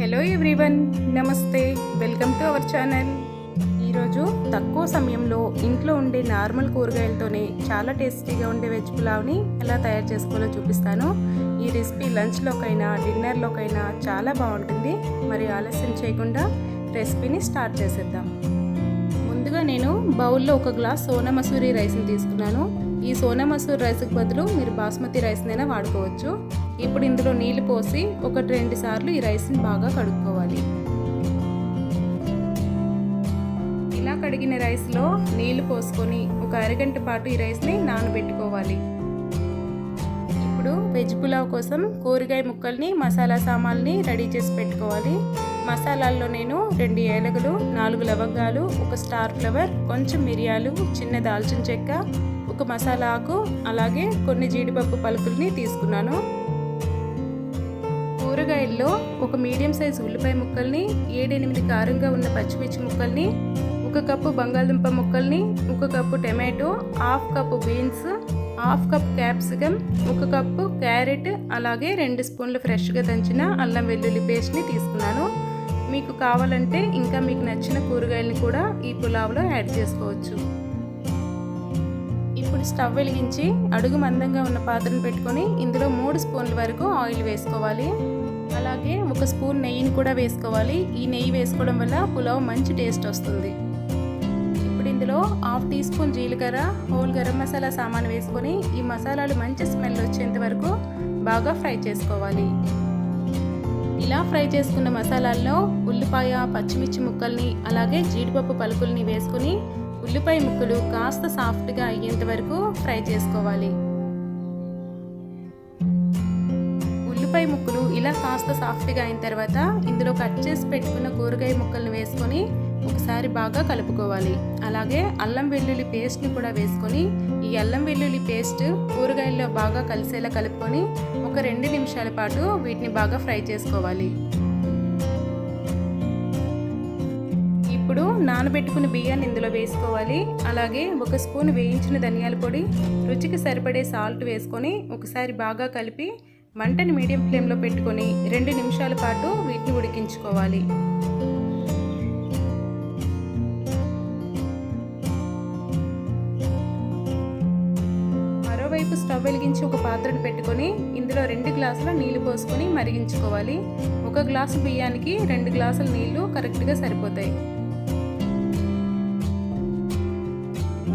Hello everyone, నమస్తే. Welcome to our channel. ఈరోజు తక్కువ సమయంలో ఇంట్లో ఉండే నార్మల్ కూరగాయలతోనే చాలా టేస్టీగా ఉండే వెజ్ పులావ్ని ఎలా తయారు చేసుకోవాలో చూపిస్తాను. ఈ రెసిపీ లంచ్లోకైనా డిన్నర్లోకైనా చాలా బాగుంటుంది. మరి ఆలస్యం చేయకుండా రెసిపీని స్టార్ట్ చేసేద్దాం. ముందుగా నేను బౌల్లో ఒక గ్లాస్ సోనా మసూరి రైస్ని తీసుకున్నాను. ఈ సోనా మసూరి రైస్కి బదులు మీరు బాస్మతి రైస్నైనా వాడుకోవచ్చు. ఇప్పుడు ఇందులో నీళ్లు పోసి 1-2 సార్లు ఈ రైస్ని బాగా కడుక్కోవాలి. ఇలా కడిగిన రైస్లో నీళ్లు పోసుకొని ఒక అరగంట పాటు ఈ రైస్ని నానబెట్టుకోవాలి. ఇప్పుడు వెజ్ పులావ్ కోసం కూరగాయ ముక్కల్ని మసాలా సామాన్ని రెడీ చేసి పెట్టుకోవాలి. మసాలాల్లో నేను 2 ఏలకులు, 4 లవంగాలు, 1 స్టార్ ఫ్లవర్, కొంచెం మిరియాలు, చిన్న దాల్చిన చెక్క, 1 మసాలా ఆకు, అలాగే కొన్ని జీడిపప్పు పలుకుల్ని తీసుకున్నాను. కూరగాయల్లో 1 మీడియం సైజు ఉల్లిపాయ ముక్కల్ని, 7-8 కారంగా ఉన్న పచ్చిమిర్చి ముక్కల్ని, 1 కప్పు బంగాళదుంప ముక్కల్ని, 1 cup tomato, 1/2 cup beans, 1/2 cup capsicum, 1 cup carrot, అలాగే 2 స్పూన్లు ఫ్రెష్గా దంచిన అల్లం వెల్లుల్లి పేస్ట్ని తీసుకున్నాను. మీకు కావాలంటే ఇంకా మీకు నచ్చిన కూరగాయలని కూడా ఈ పులావ్లో యాడ్ చేసుకోవచ్చు. ఇప్పుడు స్టవ్ వెలిగించి అడుగు మందంగా ఉన్న పాత్రను పెట్టుకొని ఇందులో 3 స్పూన్ల వరకు ఆయిల్ వేసుకోవాలి. అలాగే 1 స్పూన్ నెయ్యిని కూడా వేసుకోవాలి. ఈ నెయ్యి వేసుకోవడం వల్ల పులావ్ మంచి టేస్ట్ వస్తుంది. ఇప్పుడు ఇందులో 1/2 టీ స్పూన్ జీలకర్ర, హోల్ గరం మసాలా సామాను వేసుకొని ఈ మసాలాలు మంచి స్మెల్ వచ్చేంత వరకు బాగా ఫ్రై చేసుకోవాలి. ఇలా ఫ్రై చేసుకున్న మసాలాల్లో ఉల్లిపాయ, పచ్చిమిర్చి ముక్కల్ని, అలాగే జీడిపప్పు పలుకుల్ని వేసుకొని ఉల్లిపాయ ముక్కలు కాస్త సాఫ్ట్గా అయ్యేంత వరకు ఫ్రై చేసుకోవాలి. ఉల్లిపాయ ముక్కలు ఇలా కాస్త సాఫ్ట్గా అయిన తర్వాత ఇందులో కట్ చేసి పెట్టుకున్న కూరగాయ ముక్కల్ని వేసుకొని ఒకసారి బాగా కలుపుకోవాలి. అలాగే అల్లం వెల్లుల్లి పేస్ట్ని కూడా వేసుకొని ఈ అల్లం వెల్లుల్లి పేస్ట్ కూరగాయల్లో బాగా కలిసేలా కలుపుకొని ఒక 2 నిమిషాల పాటు వీటిని బాగా ఫ్రై చేసుకోవాలి. ఇప్పుడు నానబెట్టుకున్న బియ్యాన్ని ఇందులో వేసుకోవాలి. అలాగే 1 స్పూన్ వేయించిన ధనియాల పొడి, రుచికి సరిపడే సాల్ట్ వేసుకొని ఒకసారి బాగా కలిపి మంటని మీడియం ఫ్లేమ్లో పెట్టుకొని 2 నిమిషాల పాటు వీటిని ఉడికించుకోవాలి. మరోవైపు స్టవ్ వెలిగించి ఒక పాత్రను పెట్టుకొని ఇందులో 2 గ్లాసుల నీళ్లు పోసుకొని మరిగించుకోవాలి. 1 గ్లాసు బియ్యానికి 2 గ్లాసుల నీళ్లు కరెక్ట్గా సరిపోతాయి.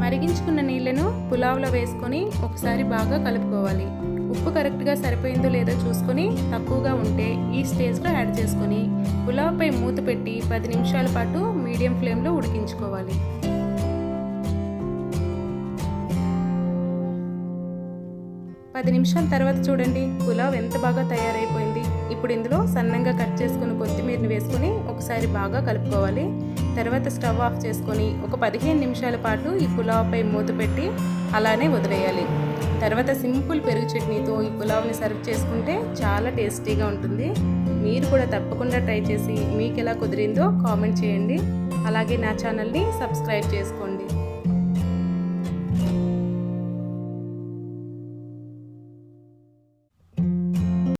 మరిగించుకున్న నీళ్లను పులావ్లో వేసుకొని ఒకసారి బాగా కలుపుకోవాలి. ఉప్పు కరెక్ట్గా సరిపోయిందో లేదో చూసుకొని తక్కువగా ఉంటే ఈ స్టేజ్లో యాడ్ చేసుకొని పులావ్పై మూత పెట్టి 10 నిమిషాల పాటు మీడియం ఫ్లేమ్లో ఉడికించుకోవాలి. పది నిమిషాల తర్వాత చూడండి, పులావ్ ఎంత బాగా తయారైపోయింది. ఇప్పుడు ఇందులో సన్నంగా కట్ చేసుకుని కొత్తిమీరని వేసుకొని ఒకసారి బాగా కలుపుకోవాలి. తర్వాత స్టవ్ ఆఫ్ చేసుకొని ఒక 15 నిమిషాల పాటు ఈ పులావ్పై మూత పెట్టి అలానే వదిలేయాలి. తర్వాత సింపుల్ పెరుగు చట్నీతో ఈ పులావ్ని సర్వ్ చేసుకుంటే చాలా టేస్టీగా ఉంటుంది. మీరు కూడా తప్పకుండా ట్రై చేసి మీకు ఎలా కుదిరిందో కామెంట్ చేయండి. అలాగే నా ఛానల్ని సబ్స్క్రైబ్ చేసుకోండి.